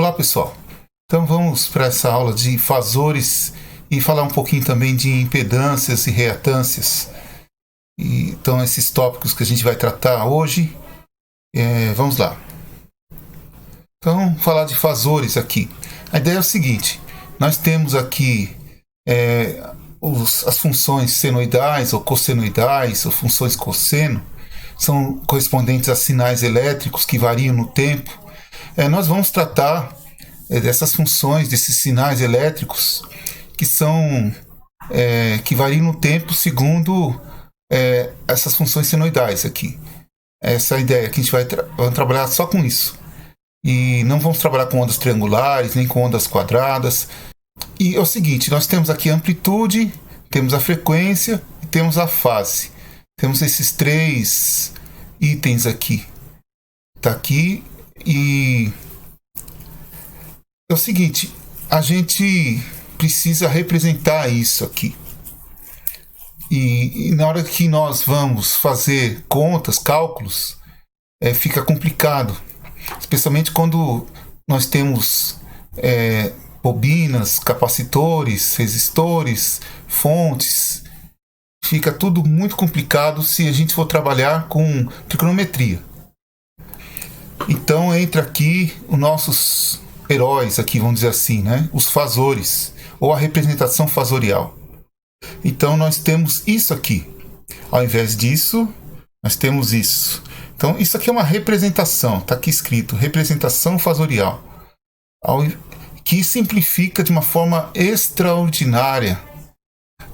Olá pessoal, então vamos para essa aula de fasores e falar um pouquinho também de impedâncias e reatâncias. Então esses tópicos que a gente vai tratar hoje, vamos lá. Então falar de fasores aqui. A ideia é o seguinte, nós temos aqui as funções senoidais ou cossenoidais ou funções cosseno, são correspondentes a sinais elétricos que variam no tempo. Nós vamos tratar dessas funções, desses sinais elétricos que variam no tempo segundo essas funções senoidais aqui. Essa é a ideia, que a gente vai trabalhar só com isso. E não vamos trabalhar com ondas triangulares, nem com ondas quadradas. E é o seguinte, nós temos aqui a amplitude, temos a frequência e temos a fase. Temos esses três itens aqui. Está aqui. E é o seguinte, a gente precisa representar isso aqui. E na hora que nós vamos fazer contas, cálculos, fica complicado. Especialmente quando nós temos bobinas, capacitores, resistores, fontes. Fica tudo muito complicado se a gente for trabalhar com trigonometria. Então entra aqui os nossos heróis, aqui, vamos dizer assim, né? Os fasores, ou a representação fasorial. Então nós temos isso aqui. Ao invés disso, nós temos isso. Então isso aqui é uma representação, está aqui escrito, representação fasorial, que simplifica de uma forma extraordinária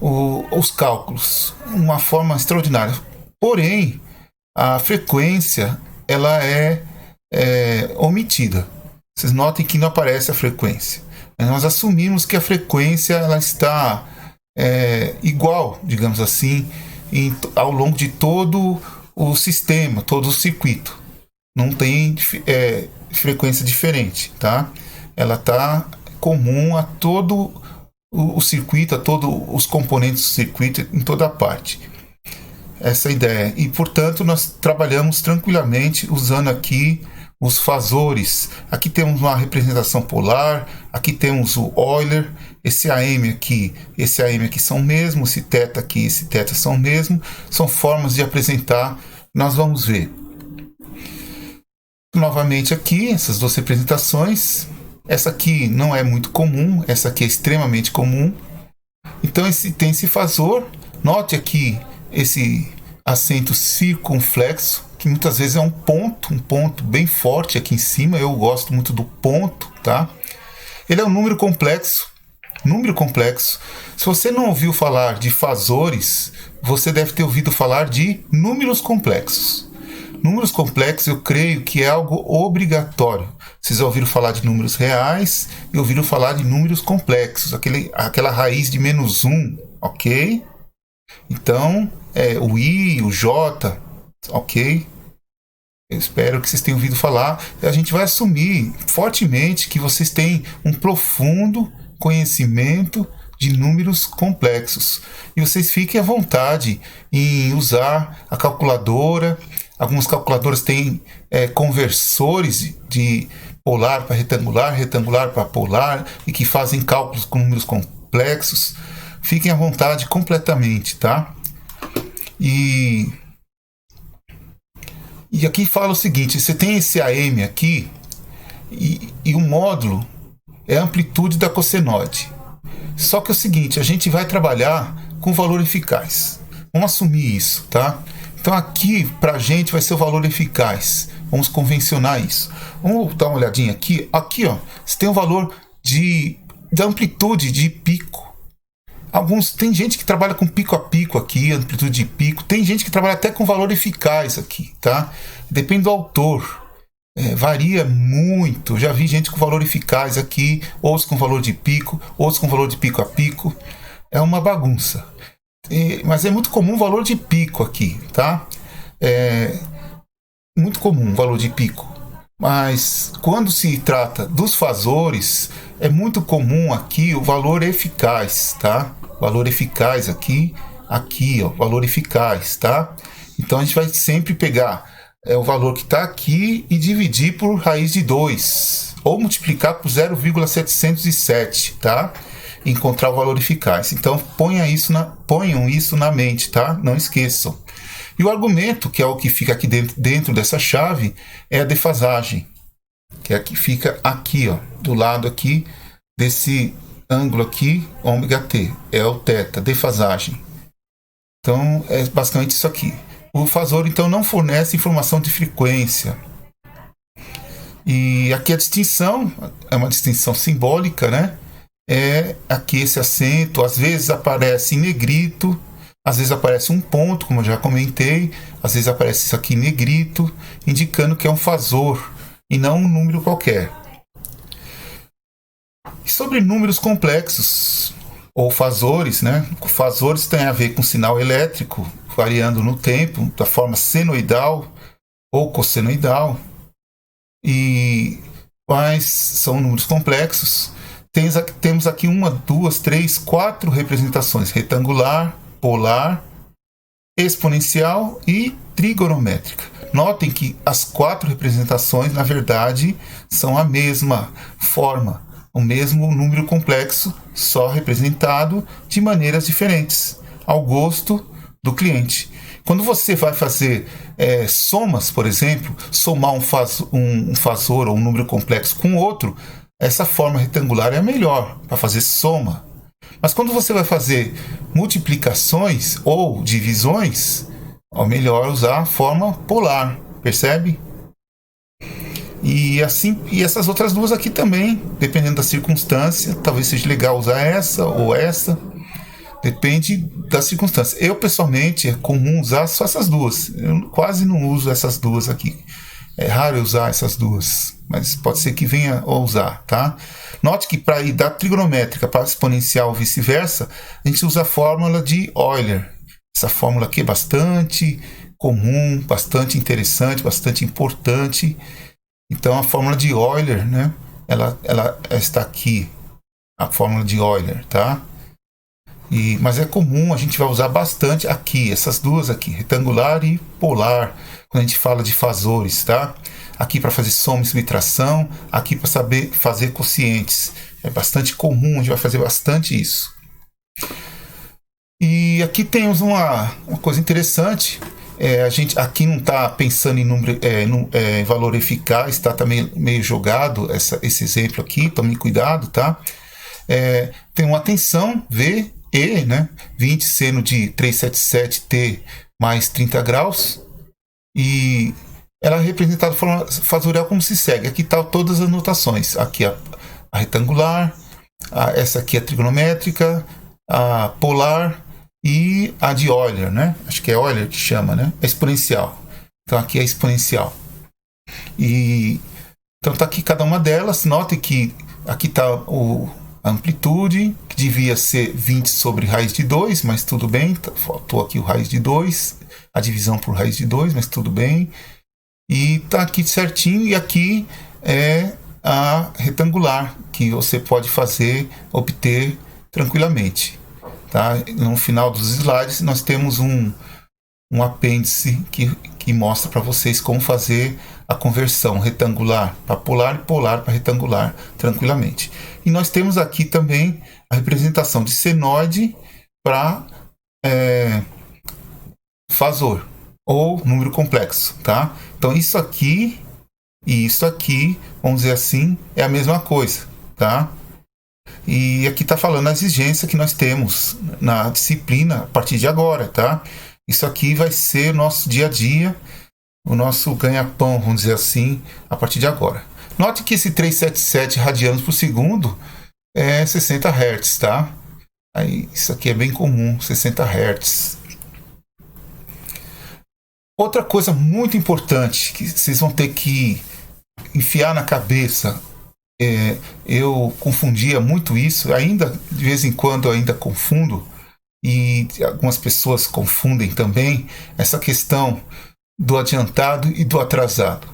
os cálculos, uma forma extraordinária. Porém, a frequência ela é omitida. Vocês notem que não aparece a frequência. Nós assumimos que a frequência ela está igual, digamos assim, ao longo de todo o sistema, todo o circuito. Não tem frequência diferente, tá? Ela está comum a todo o circuito, a todos os componentes do circuito, em toda a parte. Essa é a ideia. E, portanto, nós trabalhamos tranquilamente usando aqui os fasores. Aqui temos uma representação polar, aqui temos o Euler, esse AM aqui são o mesmo, esse θ aqui, esse θ são o mesmo, são formas de apresentar, nós vamos ver. Novamente aqui, essas duas representações, essa aqui não é muito comum, essa aqui é extremamente comum. Então tem esse fasor, note aqui esse acento circunflexo, que muitas vezes é um ponto bem forte aqui em cima. Eu gosto muito do ponto, tá? Ele é um número complexo. Se você não ouviu falar de fasores, você deve ter ouvido falar de números complexos. Números complexos eu creio que é algo obrigatório. Vocês ouviram falar de números reais e ouviram falar de números complexos, aquela raiz de -1, ok? Então, o I, o J, ok? Eu espero que vocês tenham ouvido falar. A gente vai assumir fortemente que vocês têm um profundo conhecimento de números complexos. E vocês fiquem à vontade em usar a calculadora. Algumas calculadoras têm conversores de polar para retangular, retangular para polar, e que fazem cálculos com números complexos. Fiquem à vontade completamente, tá? E aqui fala o seguinte, você tem esse AM aqui, e o módulo é a amplitude da cossenoide. Só que é o seguinte, a gente vai trabalhar com valor eficaz. Vamos assumir isso, tá? Então aqui, pra gente, vai ser o valor eficaz. Vamos convencionar isso. Vamos dar uma olhadinha aqui. Aqui, ó, você tem o valor da amplitude de pico. Tem gente que trabalha com pico a pico aqui, amplitude de pico. Tem gente que trabalha até com valor eficaz aqui, tá? Depende do autor. Varia muito. Já vi gente com valor eficaz aqui, outros com valor de pico, outros com valor de pico a pico. É uma bagunça. Mas é muito comum o valor de pico aqui, tá? Muito comum o valor de pico. Mas quando se trata dos fasores, é muito comum aqui o valor eficaz, tá? Valor eficaz aqui, ó, valor eficaz, tá? Então a gente vai sempre pegar é o valor que está aqui e dividir por raiz de 2, ou multiplicar por 0,707, tá? E encontrar o valor eficaz. Então ponham isso na mente, tá? Não esqueçam. E o argumento, que é o que fica aqui dentro dessa chave, é a defasagem, que é a que fica aqui, ó, do lado aqui desse ângulo aqui, ômega t, é o θ, defasagem. Então é basicamente isso aqui. O fasor então não fornece informação de frequência. E aqui a distinção é uma distinção simbólica, né? É aqui esse acento, às vezes aparece em negrito, às vezes aparece um ponto, como eu já comentei, às vezes aparece isso aqui em negrito, indicando que é um fasor e não um número qualquer. E sobre números complexos, ou fasores, né? Fasores tem a ver com sinal elétrico, variando no tempo, da forma senoidal ou cossenoidal. E quais são números complexos? Temos aqui 1, 2, 3, 4 representações: retangular, polar, exponencial e trigonométrica. Notem que as 4 representações, na verdade, são a mesma forma, o mesmo número complexo, só representado de maneiras diferentes, ao gosto do cliente. Quando você vai fazer somas, por exemplo, somar um fasor ou um número complexo com outro, essa forma retangular é a melhor para fazer soma. Mas quando você vai fazer multiplicações ou divisões, é melhor usar a forma polar, percebe? E essas outras duas aqui também, dependendo da circunstância, talvez seja legal usar essa ou essa, depende da circunstância. Eu, pessoalmente, é comum usar só essas duas. Eu quase não uso essas duas aqui. É raro eu usar essas duas, mas pode ser que venha a usar, tá? Note que para ir da trigonométrica para a exponencial ou vice-versa, a gente usa a fórmula de Euler. Essa fórmula aqui é bastante comum, bastante interessante, bastante importante. Então a fórmula de Euler, né? Ela está aqui, a fórmula de Euler, tá? Mas é comum, a gente vai usar bastante aqui, essas duas aqui, retangular e polar, quando a gente fala de fasores, tá? Aqui para fazer soma e subtração, aqui para saber fazer quocientes. É bastante comum, a gente vai fazer bastante isso. E aqui temos uma coisa interessante. A gente aqui não está pensando em número, em valor eficaz, está também meio jogado esse exemplo aqui, tome cuidado, tá? Tem uma tensão V, E, né? 20 seno de 377T mais 30 graus. E ela é representada de forma fasorial como se segue. Aqui estão todas as notações. Aqui a retangular, essa aqui é a trigonométrica, a polar e a de Euler, né? Acho que é Euler que chama, né? É exponencial. Então aqui é exponencial. Então está aqui cada uma delas. Note que aqui está a amplitude, que devia ser 20 sobre raiz de 2, mas tudo bem. Faltou aqui o raiz de 2, a divisão por raiz de 2, mas tudo bem. E está aqui certinho. E aqui é a retangular, que você pode obter tranquilamente. Tá? No final dos slides nós temos um apêndice que mostra para vocês como fazer a conversão retangular para polar e polar para retangular tranquilamente. E nós temos aqui também a representação de senoide para fasor ou número complexo, tá? Então isso aqui e isso aqui, vamos dizer assim, é a mesma coisa, tá? E aqui está falando a exigência que nós temos na disciplina a partir de agora, tá? Isso aqui vai ser nosso dia a dia, o nosso ganha-pão, vamos dizer assim, a partir de agora. Note que esse 377 radianos por segundo é 60 Hz, tá? Aí, isso aqui é bem comum, 60 Hz. Outra coisa muito importante que vocês vão ter que enfiar na cabeça, eu confundia muito isso, ainda de vez em quando eu ainda confundo, e algumas pessoas confundem também essa questão do adiantado e do atrasado.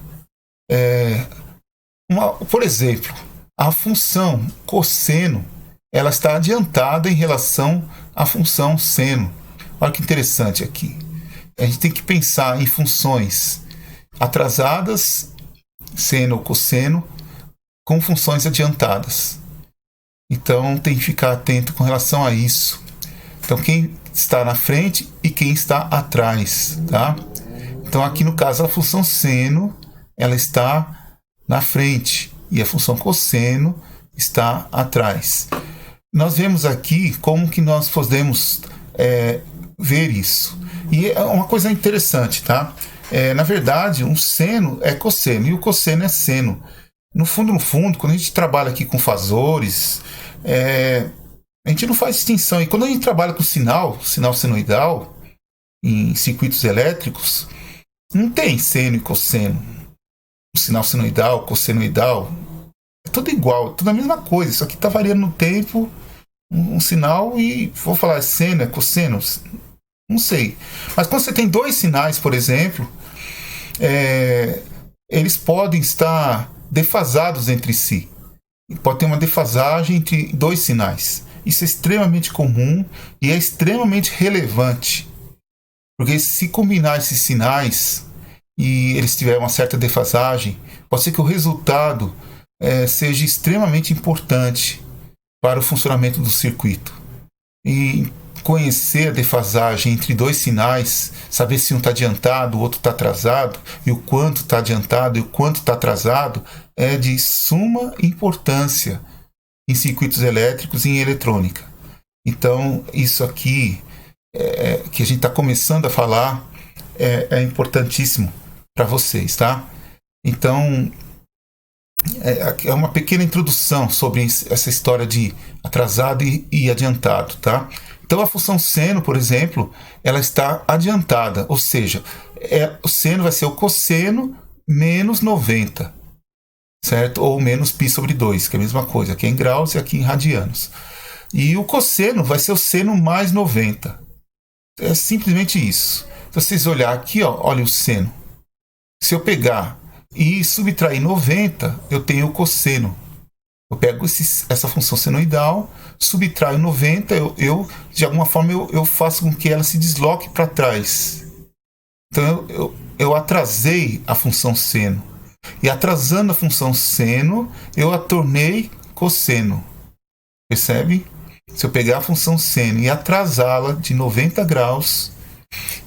Por exemplo, a função cosseno, ela está adiantada em relação à função seno. Olha que interessante aqui. A gente tem que pensar em funções atrasadas, seno ou cosseno, com funções adiantadas. Então tem que ficar atento com relação a isso. Então quem está na frente e quem está atrás, tá? Então aqui no caso a função seno, ela está na frente e a função cosseno está atrás. Nós vemos aqui como que nós podemos ver isso. E é uma coisa interessante, tá? Na verdade, um seno é cosseno e o cosseno é seno. No fundo, quando a gente trabalha aqui com fasores, a gente não faz distinção. E quando a gente trabalha com sinal senoidal, em circuitos elétricos, não tem seno e cosseno. O sinal senoidal, cossenoidal, é tudo igual, tudo a mesma coisa. Isso aqui está variando no tempo, um sinal, e vou falar seno, é cosseno, não sei. Mas quando você tem dois sinais, por exemplo, eles podem estar defasados entre si. Pode ter uma defasagem entre dois sinais. Isso é extremamente comum e é extremamente relevante. Porque se combinar esses sinais e eles tiverem uma certa defasagem, pode ser que o resultado seja extremamente importante para o funcionamento do circuito. E conhecer a defasagem entre dois sinais, saber se um está adiantado, o outro está atrasado, e o quanto está adiantado e o quanto está atrasado, é de suma importância em circuitos elétricos e em eletrônica. Então, isso aqui que a gente está começando a falar é importantíssimo para vocês, tá? Então, é uma pequena introdução sobre essa história de atrasado e adiantado, tá? Então a função seno, por exemplo, ela está adiantada, ou seja, o seno vai ser o cosseno menos 90, certo? Ou menos π sobre 2, que é a mesma coisa, aqui é em graus e aqui em radianos. E o cosseno vai ser o seno mais 90. É simplesmente isso. Se vocês olharem aqui, olha o seno. Se eu pegar e subtrair 90, eu tenho o cosseno. Eu pego essa função senoidal, subtraio 90, eu de alguma forma eu faço com que ela se desloque para trás. Então eu atrasei a função seno. E atrasando a função seno, eu a tornei cosseno. Percebe? Se eu pegar a função seno e atrasá-la de 90 graus,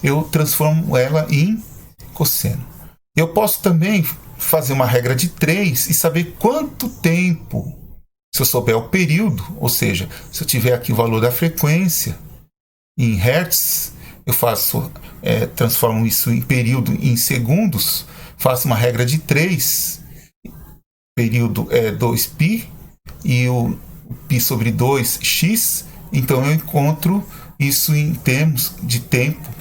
eu transformo ela em cosseno. Eu posso também fazer uma regra de 3 e saber quanto tempo, se eu souber o período, ou seja, se eu tiver aqui o valor da frequência em hertz, eu transformo isso em período em segundos, faço uma regra de 3, período é 2π e o π sobre 2x, então eu encontro isso em termos de tempo.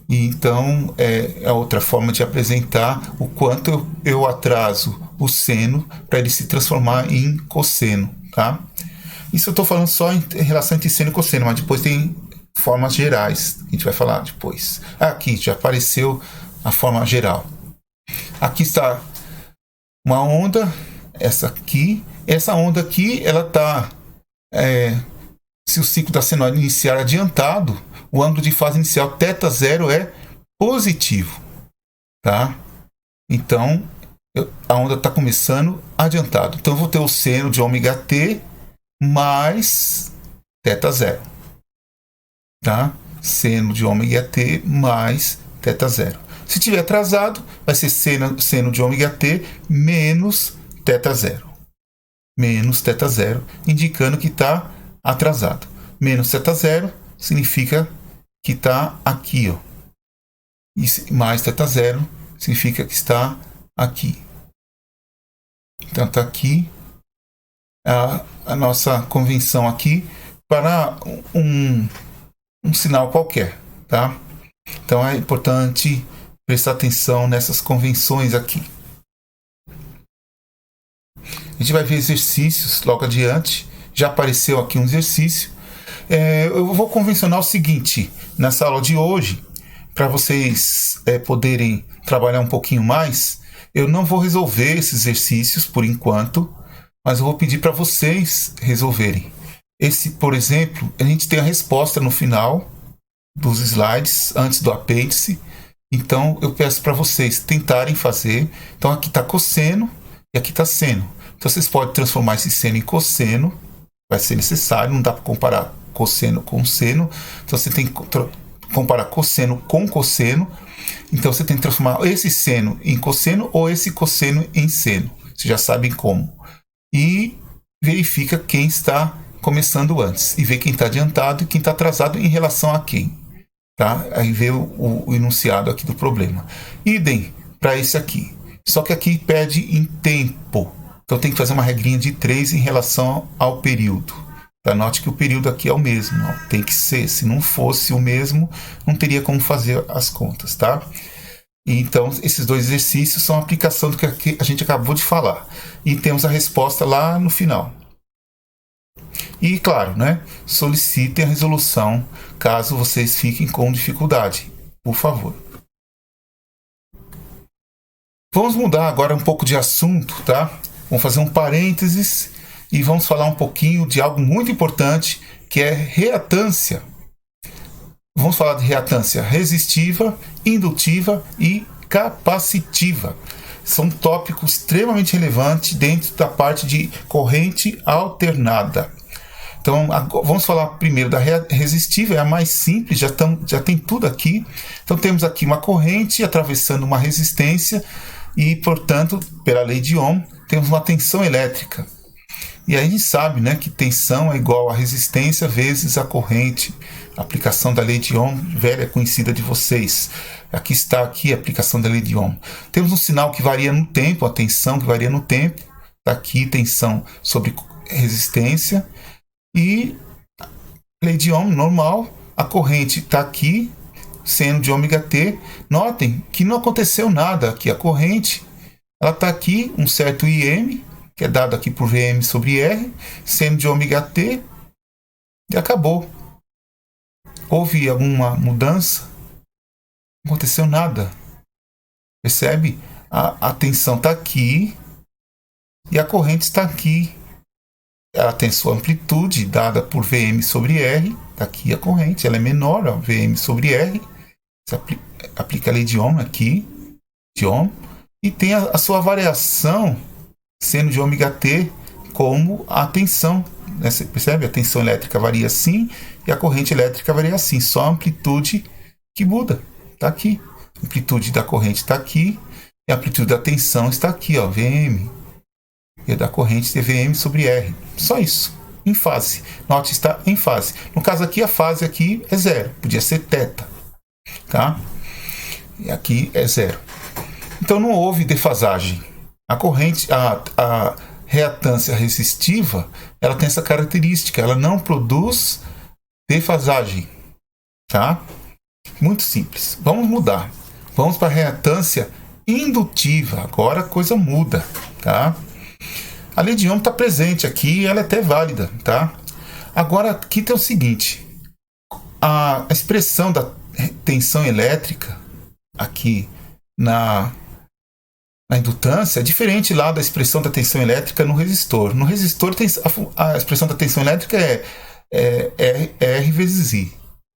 E então é a outra forma de apresentar o quanto eu atraso o seno para ele se transformar em cosseno, tá? Isso eu estou falando só em relação entre seno e cosseno, mas depois tem formas gerais que a gente vai falar depois. Aqui já apareceu a forma geral. Aqui está uma onda, essa onda aqui, ela está se o ciclo da senoide iniciar adiantado, o ângulo de fase inicial θ0 é positivo, tá? Então a onda está começando adiantado. Então eu vou ter o seno de ômega-t mais θ0, tá? Seno de ômega-t mais θ0. Se tiver atrasado, vai ser seno de ômega-t menos θ0. Menos θ0, indicando que está atrasado. Menos θ0 significa que está aqui, E mais θ0 significa que está aqui. Então está aqui a nossa convenção aqui para um sinal qualquer, tá? Então é importante prestar atenção nessas convenções aqui. A gente vai ver exercícios logo adiante. Já apareceu aqui um exercício. Eu vou convencionar o seguinte, nessa aula de hoje, para vocês poderem trabalhar um pouquinho mais, eu não vou resolver esses exercícios por enquanto, mas eu vou pedir para vocês resolverem. Esse, por exemplo, a gente tem a resposta no final dos slides, antes do apêndice, Então eu peço para vocês tentarem fazer. Então aqui está cosseno e aqui está seno. Então vocês podem transformar esse seno em cosseno, vai ser necessário, não dá para comparar cosseno com seno. Então você tem que comparar cosseno com cosseno. Então você tem que transformar esse seno em cosseno ou esse cosseno em seno. Vocês já sabem como. E verifica quem está começando antes. E vê quem está adiantado e quem está atrasado em relação a quem. Tá? Aí vê o enunciado aqui do problema. Idem para esse aqui. Só que aqui pede em tempo. Então tem que fazer uma regrinha de 3 em relação ao período. Tá? Note que o período aqui é o mesmo. Ó. Tem que ser. Se não fosse o mesmo, não teria como fazer as contas. Tá? Então, esses 2 exercícios são a aplicação do que a gente acabou de falar. E temos a resposta lá no final. E, claro, né, solicitem a resolução caso vocês fiquem com dificuldade, por favor. Vamos mudar agora um pouco de assunto, tá? Vamos fazer um parênteses e vamos falar um pouquinho de algo muito importante, que é reatância. Vamos falar de reatância resistiva, indutiva e capacitiva. São tópicos extremamente relevantes dentro da parte de corrente alternada. Então, vamos falar primeiro da resistiva, é a mais simples, já tem tudo aqui. Então, temos aqui uma corrente atravessando uma resistência e, portanto, pela lei de Ohm, temos uma tensão elétrica. E aí a gente sabe, né, que tensão é igual a resistência vezes a corrente. A aplicação da lei de Ohm, velha conhecida de vocês. Aqui está aqui a aplicação da lei de Ohm. Temos um sinal que varia no tempo, a tensão que varia no tempo. Está aqui tensão sobre resistência. E lei de Ohm normal, a corrente está aqui, seno de ômega t. Notem que não aconteceu nada aqui. A corrente ela está aqui, um certo Im, que é dado aqui por Vm sobre R, seno de ômega t, e acabou. Houve alguma mudança? Não aconteceu nada. Percebe? A tensão está aqui e a corrente está aqui. Ela tem sua amplitude dada por Vm sobre R. Está aqui a corrente, ela é menor, ó, Vm sobre R. Você aplica a lei de Ohm aqui, de Ohm, e tem a sua variação, seno de ômega t, como a tensão. Né? Você percebe? A tensão elétrica varia assim e a corrente elétrica varia assim. Só a amplitude que muda. Está aqui. A amplitude da corrente está aqui e a amplitude da tensão está aqui, ó, Vm. E a da corrente é Vm sobre R. Só isso. Em fase. Note, está em fase. No caso aqui, a fase aqui é zero. Podia ser θ. Tá? E aqui é zero. Então não houve defasagem. A corrente, a reatância resistiva, ela tem essa característica. Ela não produz defasagem. Tá? Muito simples. Vamos mudar. Vamos para a reatância indutiva. Agora a coisa muda. Tá? A lei de Ohm está presente aqui e ela é até válida, tá? Agora, aqui tem o seguinte. A expressão da tensão elétrica aqui na indutância é diferente lá da expressão da tensão elétrica no resistor. No resistor, a expressão da tensão elétrica é R vezes I.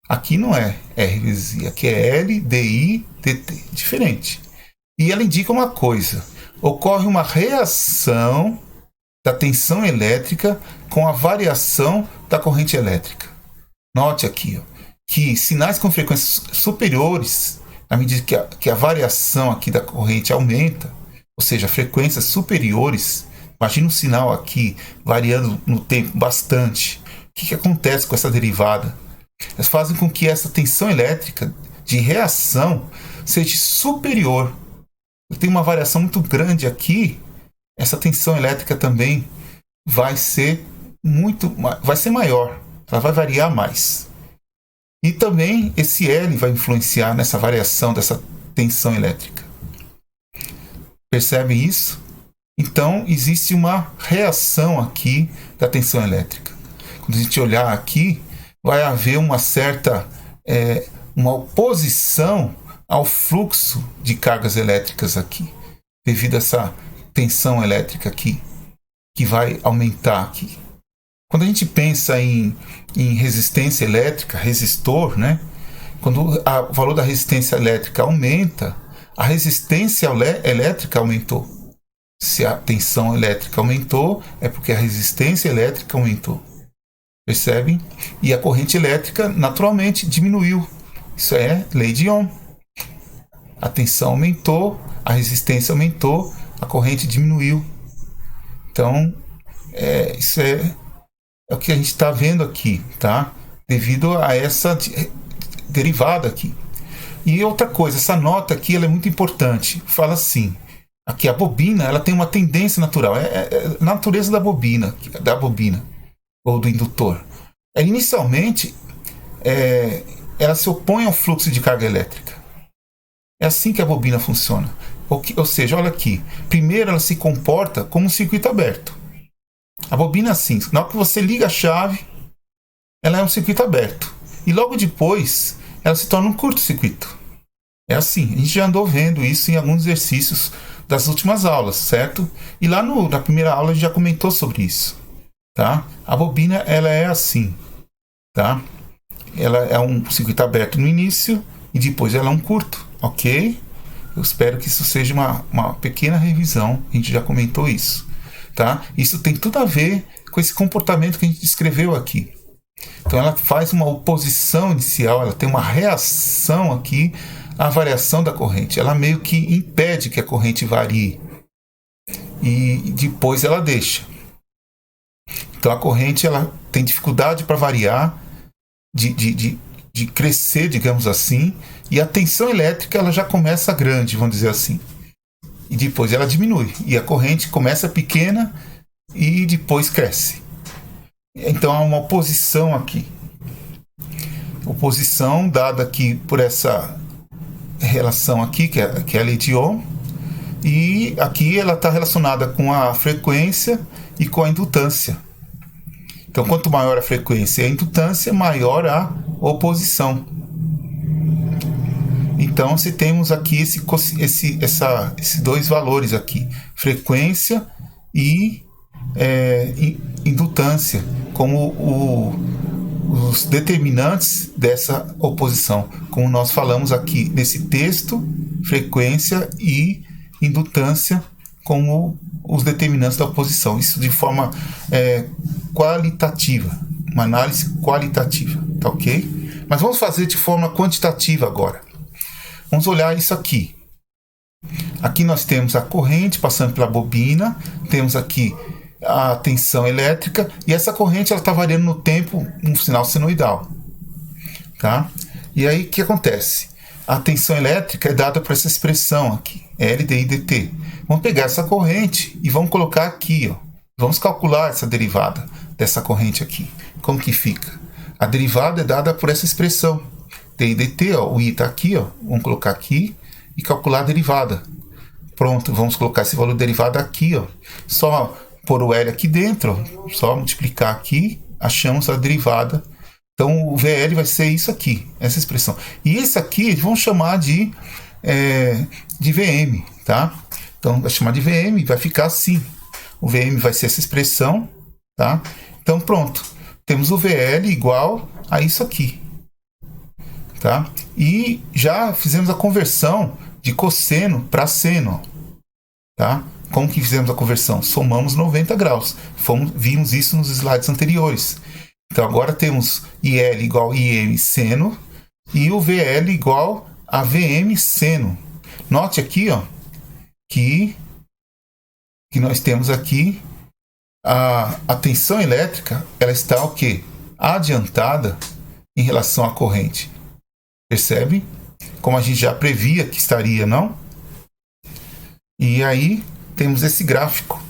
Aqui não é R vezes I. Aqui é L, DI, DT. Diferente. E ela indica uma coisa. Ocorre uma reação da tensão elétrica com a variação da corrente elétrica. Note aqui, ó, que sinais com frequências superiores, à medida que a variação aqui da corrente aumenta, ou seja, frequências superiores, imagina um sinal aqui variando no tempo bastante. O que acontece com essa derivada? Elas fazem com que essa tensão elétrica de reação seja superior. Eu tenho uma variação muito grande aqui. Essa tensão elétrica também vai ser maior, ela vai variar mais. E também esse L vai influenciar nessa variação dessa tensão elétrica. Percebem isso? Então existe uma reação aqui da tensão elétrica. Quando a gente olhar aqui, vai haver uma certa uma oposição ao fluxo de cargas elétricas aqui, devido a essa tensão elétrica aqui, que vai aumentar aqui. Quando a gente pensa em resistência elétrica, resistor, né? Quando o valor da resistência elétrica aumenta, a resistência elétrica aumentou. Se a tensão elétrica aumentou, é porque a resistência elétrica aumentou. Percebem? E a corrente elétrica, naturalmente, diminuiu. Isso é lei de Ohm. A tensão aumentou, a resistência aumentou, a corrente diminuiu. Então, isso é o que a gente está vendo aqui, tá? Devido a essa derivada aqui. E outra coisa, essa nota aqui ela é muito importante. Fala assim, aqui a bobina ela tem uma tendência natural. É a natureza da bobina ou do indutor. Inicialmente, ela se opõe ao fluxo de carga elétrica. É assim que a bobina funciona. Ou seja, olha aqui. Primeiro ela se comporta como um circuito aberto. A bobina é assim. Na hora que você liga a chave, ela é um circuito aberto. E logo depois, ela se torna um curto-circuito. É assim. A gente já andou vendo isso em alguns exercícios das últimas aulas, certo? E lá na primeira aula a gente já comentou sobre isso. Tá? A bobina ela é assim. Tá? Ela é um circuito aberto no início e depois ela é um curto. Ok? Eu espero que isso seja uma pequena revisão. A gente já comentou isso. Tá? Isso tem tudo a ver com esse comportamento que a gente descreveu aqui. Então ela faz uma oposição inicial, ela tem uma reação aqui à variação da corrente. Ela meio que impede que a corrente varie. E depois ela deixa. Então a corrente ela tem dificuldade para variar, de crescer, digamos assim, e a tensão elétrica ela já começa grande, vamos dizer assim. E depois ela diminui. E a corrente começa pequena e depois cresce. Então há uma oposição aqui. Oposição dada aqui por essa relação aqui, que é a lei de Ohm. E aqui ela está relacionada com a frequência e com a indutância. Então, quanto maior a frequência e a indutância, maior a oposição. Então, se temos aqui esses dois valores aqui, frequência e indutância, como os determinantes dessa oposição. Como nós falamos aqui nesse texto, frequência e indutância como os determinantes da oposição. Isso de forma qualitativa, uma análise qualitativa, tá ok? Mas vamos fazer de forma quantitativa agora. Vamos olhar isso aqui. Aqui nós temos a corrente passando pela bobina, temos aqui a tensão elétrica e essa corrente está variando no tempo um sinal senoidal. Tá? E aí o que acontece? A tensão elétrica é dada por essa expressão aqui, L dI dt. Vamos pegar essa corrente e vamos colocar aqui. Ó. Vamos calcular essa derivada dessa corrente aqui. Como que fica? A derivada é dada por essa expressão. dI dt, ó, o I está aqui, ó, vamos colocar aqui e calcular a derivada. Pronto, vamos colocar esse valor de derivada aqui. Ó. Só pôr o L aqui dentro, ó, só multiplicar aqui, achamos a derivada. Então o VL vai ser isso aqui, essa expressão. E esse aqui vamos chamar de VM, tá? Então vai chamar de VM, vai ficar assim. O VM vai ser essa expressão, tá? Então pronto, temos o VL igual a isso aqui, tá? E já fizemos a conversão de cosseno para seno, tá? Como que fizemos a conversão? Somamos 90 graus. Vimos isso nos slides anteriores. Então agora temos IL igual a IM seno e o VL igual a VM seno. Note aqui, ó, que nós temos aqui a tensão elétrica, ela está o quê? Adiantada em relação à corrente. Percebe? Como a gente já previa que estaria, não? E aí temos esse gráfico.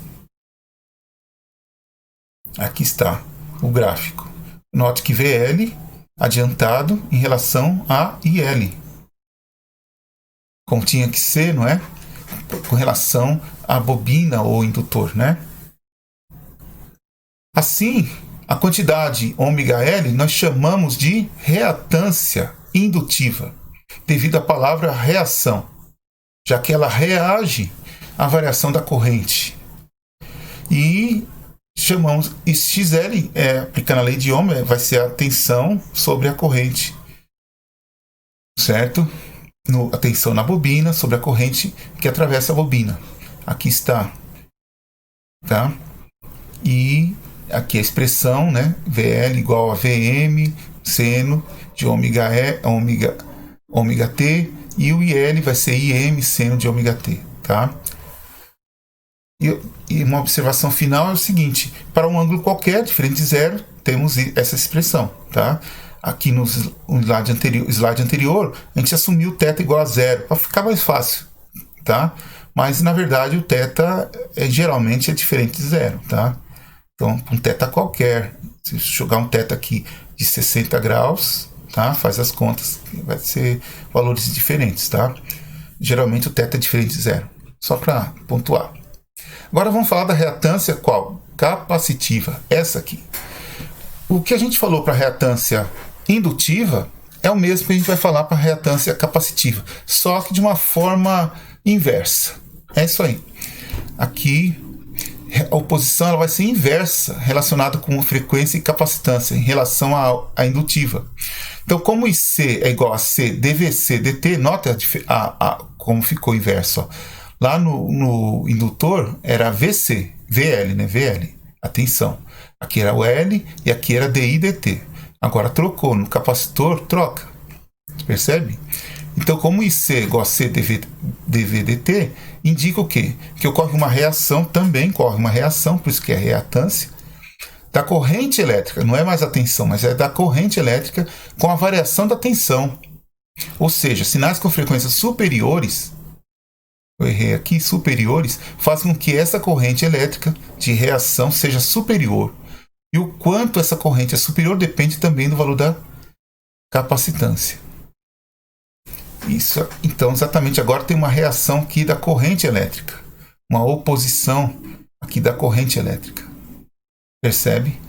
Aqui está o gráfico. Note que VL adiantado em relação a IL. Como tinha que ser, não é? Com relação à bobina ou indutor, né? Assim, a quantidade ômega-L nós chamamos de reatância indutiva, devido à palavra reação, já que ela reage à variação da corrente. E chamamos XL, aplicando a lei de Ohm, vai ser a tensão sobre a corrente. certo? A tensão na bobina sobre a corrente que atravessa a bobina. Aqui está, tá? E aqui a expressão, né? VL igual a VM seno de ômega t, e o IL vai ser IM seno de ômega t, tá? E uma observação final é o seguinte: para um ângulo qualquer diferente de zero, temos essa expressão, tá? Aqui no slide anterior, a gente assumiu o θ igual a zero, para ficar mais fácil, tá? Mas, na verdade, o θ geralmente é diferente de zero, tá? Então, um θ qualquer, se jogar um θ aqui de 60 graus, tá? Faz as contas, vai ser valores diferentes, tá? Geralmente o θ é diferente de zero, só para pontuar. Agora vamos falar da reatância qual? Capacitiva, essa aqui. O que a gente falou para a reatância indutiva é o mesmo que a gente vai falar para a reatância capacitiva, só que de uma forma inversa. É isso aí. Aqui a oposição ela vai ser inversa, relacionada com frequência e capacitância em relação à indutiva. Então, como IC é igual a C dVc dt, nota como ficou inverso. Ó. Lá no indutor era VC, VL, né? VL, atenção. Aqui era o L e aqui era DI dt. Agora trocou, no capacitor troca. Percebe? Então, como IC é igual a C dV dt, indica o quê? Que ocorre uma reação, também corre uma reação, por isso que é reatância, da corrente elétrica, não é mais a tensão, mas é da corrente elétrica com a variação da tensão. Ou seja, sinais com frequências superiores, eu errei aqui, superiores, fazem com que essa corrente elétrica de reação seja superior. E o quanto essa corrente é superior depende também do valor da capacitância. Isso, então, exatamente agora tem uma reação aqui da corrente elétrica, uma oposição aqui da corrente elétrica. Percebe?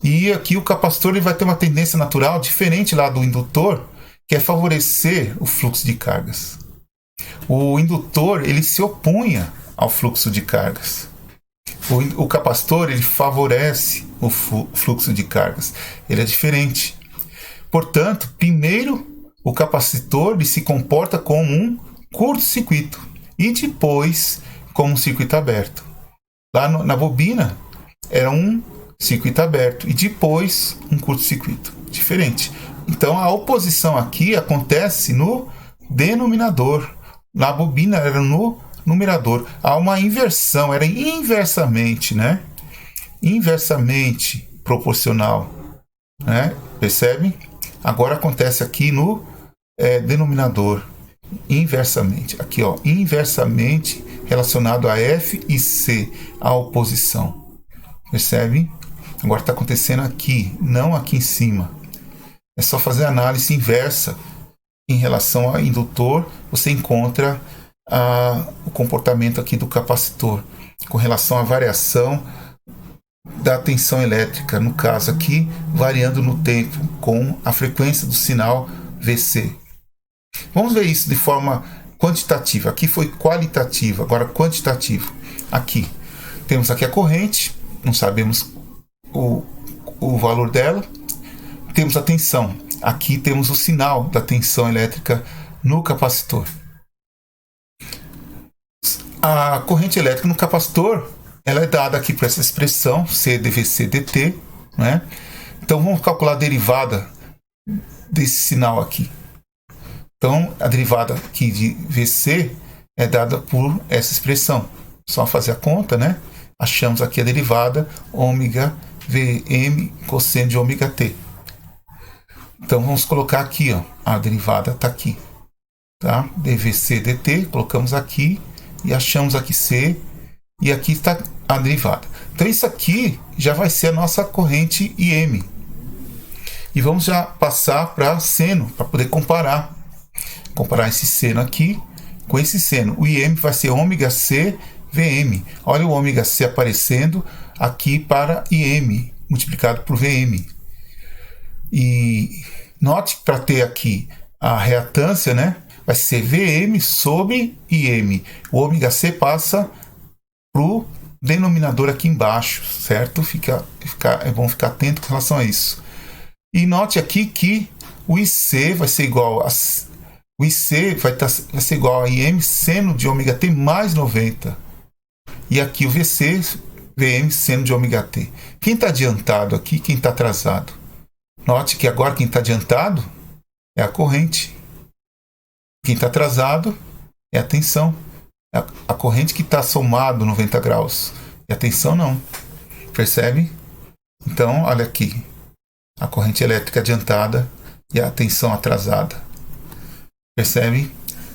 E aqui o capacitor ele vai ter uma tendência natural diferente lá do indutor, que é favorecer o fluxo de cargas. O indutor ele se opunha ao fluxo de cargas. O capacitor ele favorece o fluxo de cargas. Ele é diferente. Portanto, primeiro o capacitor ele se comporta como um curto-circuito e depois como um circuito aberto. Lá na bobina era um circuito aberto e depois um curto-circuito. Diferente. Então a oposição aqui acontece no denominador. Na bobina era no numerador. Há uma inversão, era inversamente, né? Inversamente proporcional, né? Percebe? Agora acontece aqui no denominador, inversamente. Aqui, ó, inversamente relacionado a F e C, a oposição. Percebe? Agora está acontecendo aqui, não aqui em cima. É só fazer análise inversa em relação ao indutor, você encontra o comportamento aqui do capacitor com relação à variação da tensão elétrica, no caso aqui, variando no tempo com a frequência do sinal VC. Vamos ver isso de forma quantitativa. Aqui foi qualitativa, agora quantitativo. Aqui temos aqui a corrente, não sabemos o valor dela. Temos a tensão. Aqui temos o sinal da tensão elétrica no capacitor. A corrente elétrica no capacitor ela é dada aqui por essa expressão C dVc dt, né? Então vamos calcular a derivada desse sinal aqui. Então a derivada aqui de VC é dada por essa expressão. Só fazer a conta, né? Achamos aqui a derivada ômega Vm cosseno de ômega t. Então vamos colocar aqui, ó, a derivada está aqui, tá? dVc dt, colocamos aqui e achamos aqui C e aqui está a derivada. Então isso aqui já vai ser a nossa corrente IM. E vamos já passar para seno, para poder comparar esse seno aqui com esse seno. O IM vai ser ômega C Vm. Olha o ômega C aparecendo aqui para IM, multiplicado por Vm. E note que para ter aqui a reatância, né, vai ser Vm sobre IM. O ômega C passa para o denominador aqui embaixo, certo? É bom ficar atento com relação a isso. E note aqui que o IC vai ser igual O IC vai ser igual a IM seno de ômega T mais 90. E aqui o VC, VM seno de ômega T. Quem está adiantado aqui, quem está atrasado? Note que agora quem está adiantado é a corrente. Quem está atrasado é a tensão. A corrente que está somado 90 graus. E a tensão não. Percebe? Então, olha aqui. A corrente elétrica adiantada e a tensão atrasada. Percebe?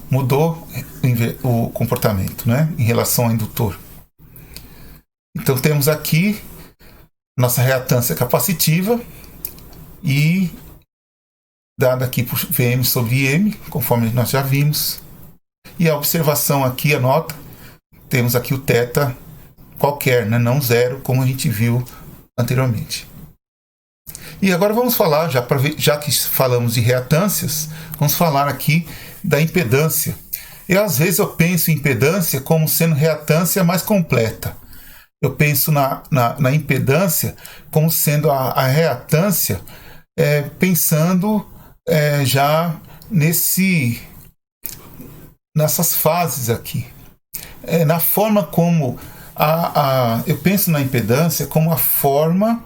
Mudou o comportamento, né? Em relação ao indutor. Então temos aqui nossa reatância capacitiva e dada aqui por VM sobre IM, conforme nós já vimos. E a observação aqui, anota, temos aqui o θ qualquer, né? Não zero, como a gente viu anteriormente. E agora vamos falar, já que falamos de reatâncias, vamos falar aqui da impedância. Às vezes eu penso em impedância como sendo reatância mais completa. Eu penso na impedância como sendo a reatância, pensando já nessas fases aqui. Na forma como eu penso na impedância como a forma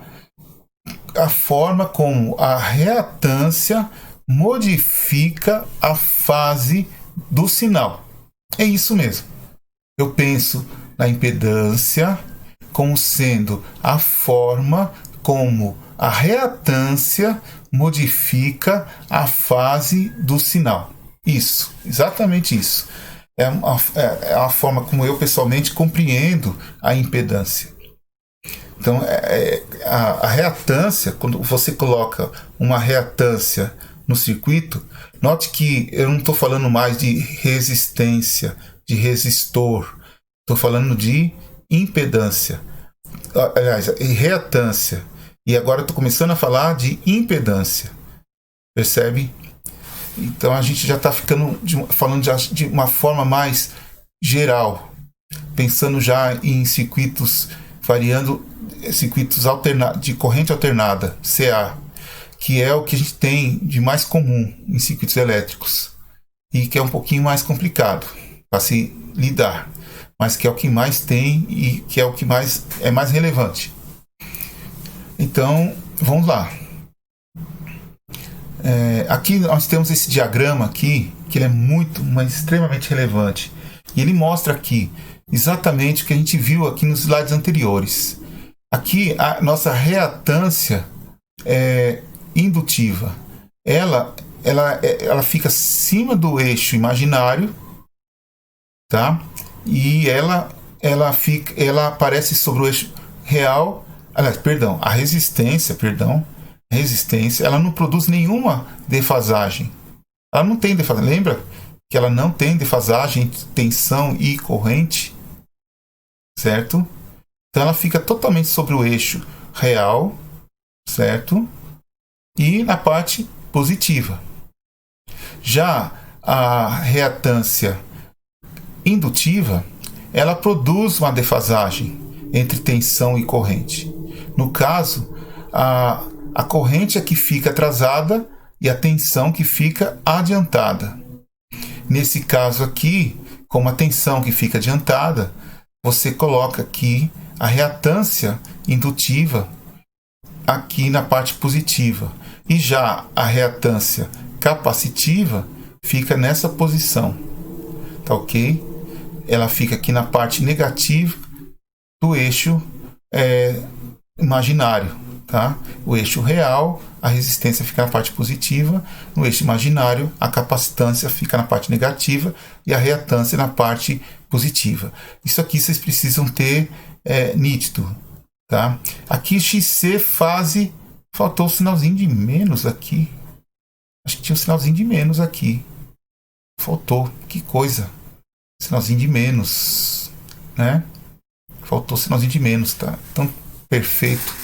como a reatância modifica a fase do sinal. É isso mesmo. Eu penso na impedância como sendo a forma como a reatância modifica a fase do sinal. Isso, exatamente isso. É a forma como eu pessoalmente compreendo a impedância. Então, a reatância, quando você coloca uma reatância no circuito, note que eu não estou falando mais de resistência, de resistor, estou falando de impedância. Aliás, reatância. E agora estou começando a falar de impedância. Percebe? Então a gente já está falando de uma forma mais geral, pensando já em circuitos circuitos de corrente alternada, CA, que é o que a gente tem de mais comum em circuitos elétricos e que é um pouquinho mais complicado para se lidar, mas que é o que mais tem e que é o que é mais relevante. Então, vamos lá. Aqui nós temos esse diagrama aqui, que ele é mas extremamente relevante. E ele mostra aqui exatamente o que a gente viu aqui nos slides anteriores. Aqui a nossa reatância indutiva. Ela fica acima do eixo imaginário, tá? E ela aparece sobre o eixo real. Aliás, a resistência, ela não produz nenhuma defasagem. Ela não tem defasagem. Lembra que ela não tem defasagem entre tensão e corrente? Certo? Então ela fica totalmente sobre o eixo real, certo? E na parte positiva. Já a reatância indutiva, ela produz uma defasagem entre tensão e corrente. No caso, a corrente é que fica atrasada e a tensão que fica adiantada. Nesse caso aqui, como a tensão que fica adiantada, você coloca aqui a reatância indutiva aqui na parte positiva. E já a reatância capacitiva fica nessa posição. Tá ok? Ela fica aqui na parte negativa do eixo imaginário. Tá? O eixo real, a resistência fica na parte positiva, no eixo imaginário, a capacitância fica na parte negativa e a reatância na parte positiva. Isso aqui vocês precisam ter nítido. Tá? Aqui XC fase, faltou o sinalzinho de menos aqui. Acho que tinha um sinalzinho de menos aqui. Faltou, que coisa. Sinalzinho de menos, né? Faltou o sinalzinho de menos, tá? Então, perfeito.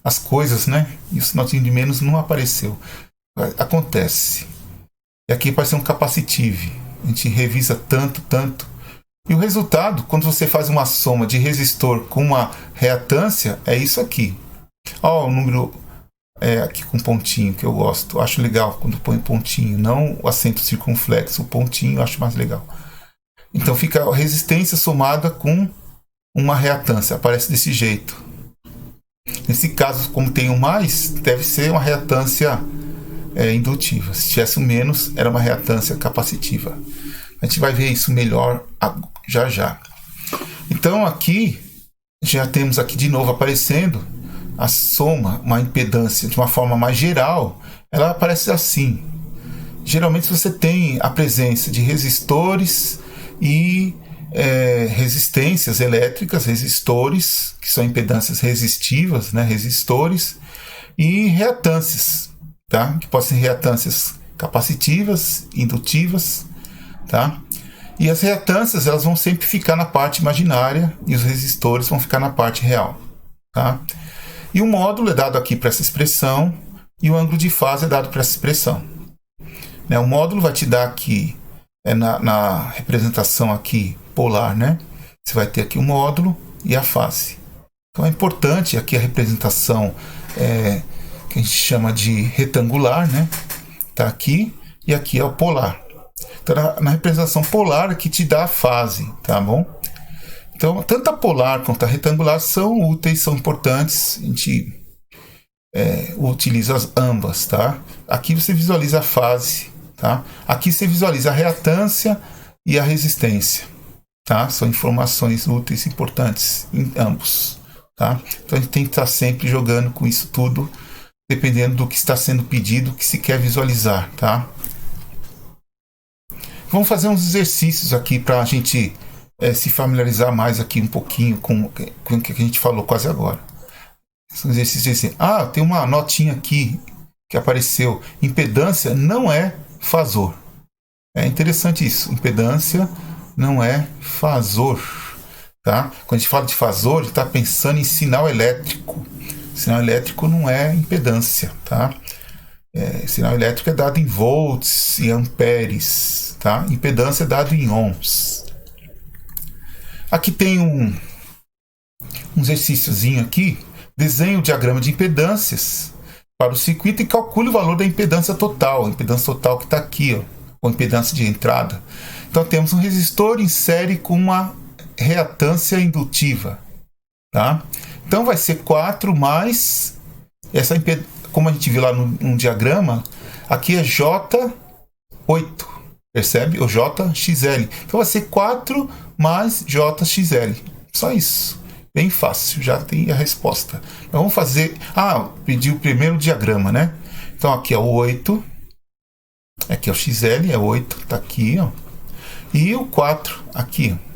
As coisas, né? E o sinalzinho de menos não apareceu. Acontece. E aqui apareceu um capacitive. A gente revisa tanto. E o resultado, quando você faz uma soma de resistor com uma reatância, é isso aqui. Ó, o número aqui com pontinho, que eu gosto. Acho legal quando põe pontinho, não o acento circunflexo, o pontinho eu acho mais legal. Então fica a resistência somada com uma reatância, aparece desse jeito. Nesse caso, como tem um mais, deve ser uma reatância indutiva. Se tivesse um menos, era uma reatância capacitiva. A gente vai ver isso melhor já já. Então aqui, já temos aqui de novo aparecendo a soma, uma impedância de uma forma mais geral, ela aparece assim. Geralmente você tem a presença de resistores e resistências elétricas, resistores, que são impedâncias resistivas, né, resistores, e reatâncias, tá? Que podem ser reatâncias capacitivas, indutivas, tá? E as reatâncias, elas vão sempre ficar na parte imaginária e os resistores vão ficar na parte real, tá? E o módulo é dado aqui para essa expressão e o ângulo de fase é dado para essa expressão. Né? O módulo vai te dar aqui, na representação aqui polar, né? Você vai ter aqui o módulo e a fase. Então é importante aqui a representação que a gente chama de retangular, né? Tá aqui e aqui é o polar. Então na representação polar que te dá a fase, tá bom? Então tanto a polar quanto a retangular são úteis, são importantes. A gente utiliza ambas, tá? Aqui você visualiza a fase, tá? Aqui você visualiza a reatância e a resistência, tá? São informações úteis, importantes em ambos, tá? Então a gente tem que estar sempre jogando com isso tudo, dependendo do que está sendo pedido, o que se quer visualizar, tá? Vamos fazer uns exercícios aqui para a gente se familiarizar mais aqui um pouquinho com o que a gente falou quase agora. São exercícios assim. Tem uma notinha aqui que apareceu. Impedância não é fasor. É interessante isso. Impedância não é fasor. Tá? Quando a gente fala de fasor, a gente está pensando em sinal elétrico. Sinal elétrico não é impedância. Tá? Sinal elétrico é dado em volts e amperes. Tá? Impedância é dado em ohms. Aqui tem um exercíciozinho aqui. Desenhe o diagrama de impedâncias para o circuito e calcule o valor da impedância total. A impedância total que está aqui, ou impedância de entrada. Então temos um resistor em série com uma reatância indutiva. Tá? Então vai ser 4 mais essa impedância, como a gente viu lá no diagrama, aqui é J8, percebe? O JXL. Então vai ser 4 mais JXL. Só isso. Bem fácil, já tem a resposta. Então vamos fazer... pediu o primeiro diagrama, né? Então aqui é o 8. Aqui é o XL, é 8. Tá aqui, ó. E o 4 aqui, ó.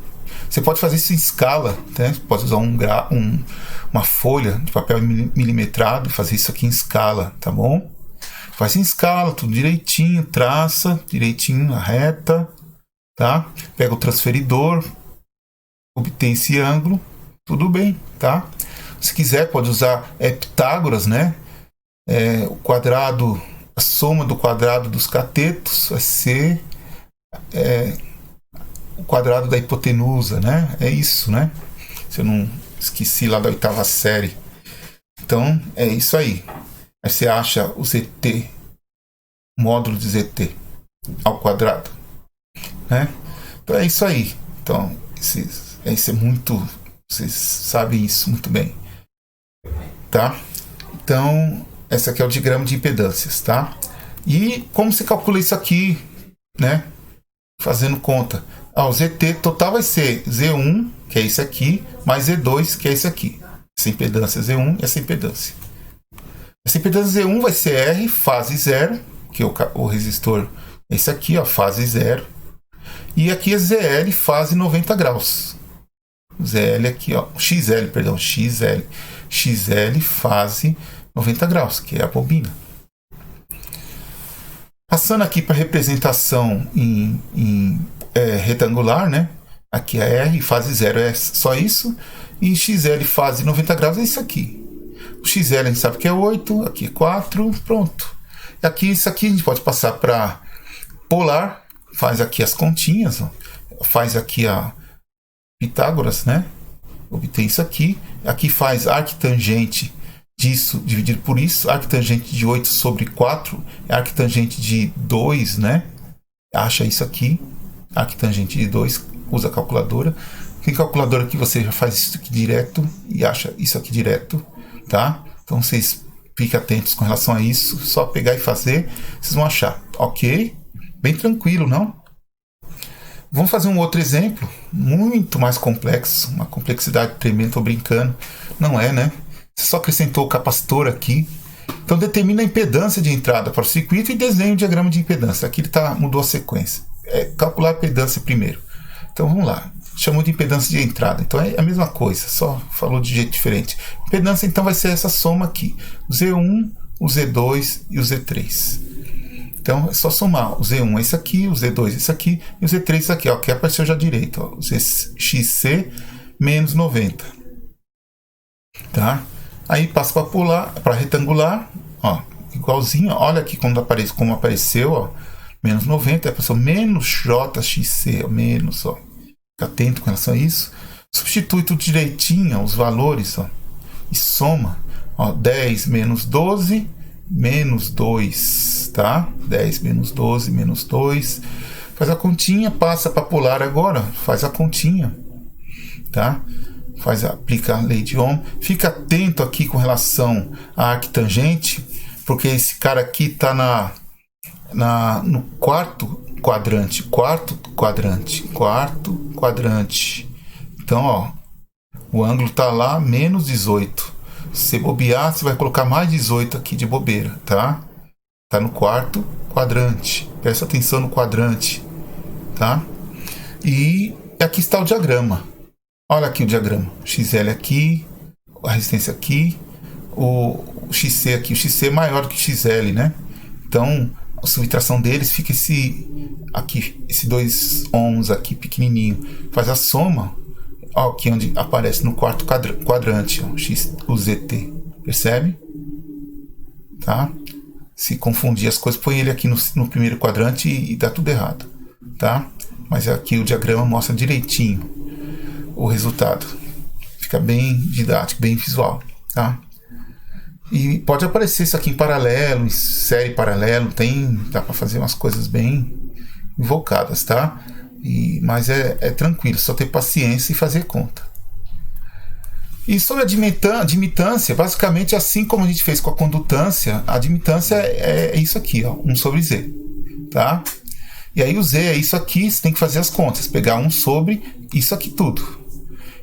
Você pode fazer isso em escala, né? Você pode usar uma folha de papel milimetrado e fazer isso aqui em escala, tá bom? Faz em escala, tudo direitinho, traça direitinho a reta, tá? Pega o transferidor, obtém esse ângulo, tudo bem, tá? Se quiser, pode usar Pitágoras, né? O quadrado, a soma do quadrado dos catetos vai ser o quadrado da hipotenusa, né? É isso, né? Se eu não esqueci lá da 8ª série. Então, é isso aí. Aí você acha o ZT, módulo de ZT ao quadrado, né? Então é isso aí. Então, isso é muito... Vocês sabem isso muito bem, tá? Então, esse aqui é o diagrama de impedâncias, tá? E como se calcula isso aqui, né? Fazendo conta. O ZT total vai ser Z1, que é esse aqui, mais Z2, que é esse aqui. Essa impedância Z1 e essa impedância. Essa impedância Z1 vai ser R, fase 0, que o resistor é esse aqui, ó, fase 0. E aqui é ZL, fase 90 graus. ZL aqui, ó, XL, fase 90 graus, que é a bobina. Passando aqui para representação em retangular, né? Aqui é R, fase 0 é só isso. E XL, fase 90 graus, é isso aqui. O XL a gente sabe que é 8, aqui é 4, pronto. E aqui, isso aqui a gente pode passar para polar, faz aqui as continhas, ó. Faz aqui a Pitágoras, né? Obtém isso aqui. Aqui faz arctangente disso dividido por isso, arctangente de 8 sobre 4 é arctangente de 2, né? Acha isso aqui, arctangente de 2, usa a calculadora. Tem calculadora que você já faz isso aqui direto e acha isso aqui direto, tá? Então vocês fiquem atentos com relação a isso, só pegar e fazer, vocês vão achar, ok? Bem tranquilo, não? Vamos fazer um outro exemplo, muito mais complexo, uma complexidade tremenda, tô brincando, não é, né? Você só acrescentou o capacitor aqui. Então determina a impedância de entrada para o circuito e desenha o diagrama de impedância. Aqui ele mudou a sequência. Calcular a impedância primeiro. Então vamos lá. Chamou de impedância de entrada. Então é a mesma coisa, só falou de jeito diferente. Impedância então vai ser essa soma aqui. O Z1, o Z2 e o Z3. Então é só somar. O Z1 é esse aqui, o Z2 é esse aqui e o Z3 é esse aqui. Ó, que apareceu já direito. Ó, o XC menos 90. Tá? Aí passa para polar, para retangular, ó, igualzinho, olha aqui como apareceu, ó, menos 90, apareceu menos JXC, ó, menos, ó, fica atento com relação a isso, substitui tudo direitinho, ó, os valores, ó, e soma, ó, 10 menos 12, menos 2, tá? 10 menos 12, menos 2, faz a continha, passa para polar agora, faz a continha, tá? Aplica a lei de Ohm. Fica atento aqui com relação à arctangente, porque esse cara aqui está no quarto quadrante. Então, ó, o ângulo está lá, menos 18. Se você bobear, você vai colocar mais 18 aqui de bobeira, tá? Está no quarto quadrante. Presta atenção no quadrante, tá? E aqui está o diagrama. Olha aqui o diagrama, XL aqui, a resistência aqui, o XC aqui, o XC é maior do que o XL, né? Então, a subtração deles fica esses 2 ohms aqui pequenininho. Faz a soma, ó, aqui onde aparece no quarto quadrante, ó, o ZT, percebe? Tá? Se confundir as coisas, põe ele aqui no primeiro quadrante e dá tudo errado, tá? Mas aqui o diagrama mostra direitinho o resultado, fica bem didático, bem visual, tá? E pode aparecer isso aqui em paralelo, em série paralelo, dá para fazer umas coisas bem invocadas, tá? Mas é tranquilo, só ter paciência e fazer conta. E sobre a admitância, basicamente assim como a gente fez com a condutância, a admitância é isso aqui, ó, 1 sobre Z, tá? E aí o Z é isso aqui, você tem que fazer as contas, pegar 1 sobre isso aqui tudo.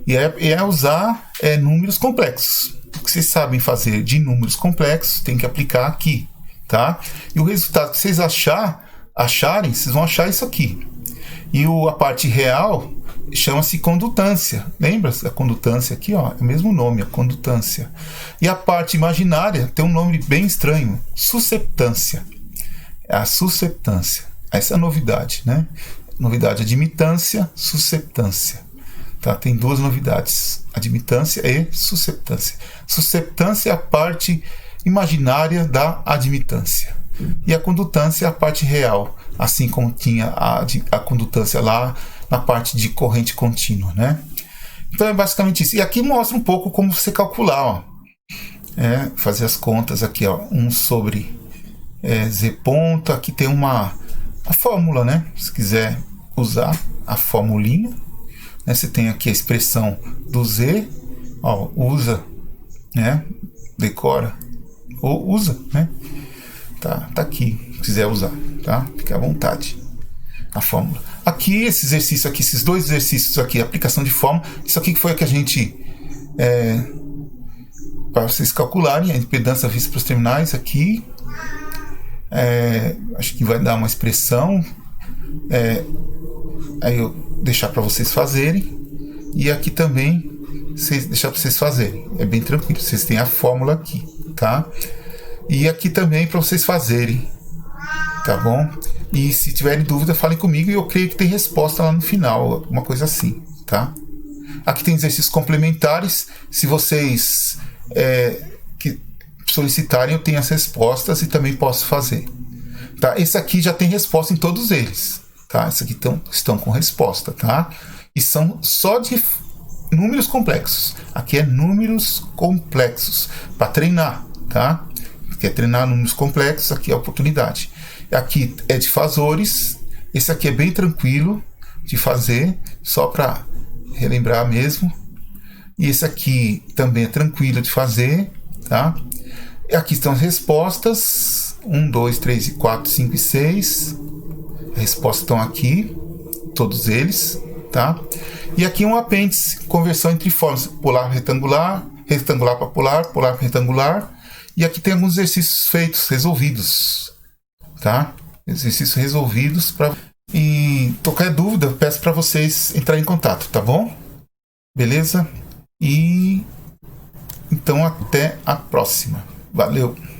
E é usar números complexos. O que vocês sabem fazer de números complexos, tem que aplicar aqui, tá? E o resultado que vocês acharem, vocês vão achar isso aqui. E a parte real chama-se condutância. Lembra da condutância aqui, ó? É o mesmo nome, a condutância. E a parte imaginária tem um nome bem estranho, susceptância. É a susceptância. Essa é a novidade, né? Novidade, admitância, susceptância. Tá? Tem 2 novidades, admitância e susceptância. Susceptância é a parte imaginária da admitância. E a condutância é a parte real, assim como tinha a condutância lá na parte de corrente contínua, né? Então é basicamente isso. E aqui mostra um pouco como você calcular, ó. Fazer as contas aqui, ó. 1 sobre Z ponto. Aqui tem a fórmula, né? Se quiser usar a formulinha, né? Você tem aqui a expressão do Z, ó, usa, né? Decora ou usa, né? Tá aqui, se quiser usar, tá? Fique à vontade. A fórmula. Aqui, esse exercício aqui, esses 2 exercícios aqui, aplicação de fórmula, isso aqui que foi a que a gente para vocês calcularem a impedância vista para os terminais aqui, acho que vai dar uma expressão, aí eu deixar para vocês fazerem, e aqui também deixar para vocês fazerem, é bem tranquilo, vocês têm a fórmula aqui, tá? E aqui também para vocês fazerem, tá bom? E se tiverem dúvida, falem comigo, e eu creio que tem resposta lá no final, alguma coisa assim, tá? Aqui tem exercícios complementares, se vocês que solicitarem, eu tenho as respostas e também posso fazer, tá? Esse aqui já tem resposta em todos eles, tá? Esses aqui estão com resposta, tá? E são só de números complexos. Aqui é números complexos para treinar, tá? Quer treinar números complexos, aqui é a oportunidade. Aqui é de fazores. Esse aqui é bem tranquilo de fazer, só para relembrar mesmo. E esse aqui também é tranquilo de fazer, tá? E aqui estão as respostas. 1, 2, 3, 4, 5 e 6. As respostas estão aqui, todos eles, tá? E aqui um apêndice, conversão entre formas, polar retangular, retangular para polar, polar para retangular. E aqui tem alguns exercícios feitos, resolvidos, tá? Exercícios resolvidos. E qualquer dúvida, peço para vocês entrarem em contato, tá bom? Beleza? E então até a próxima. Valeu!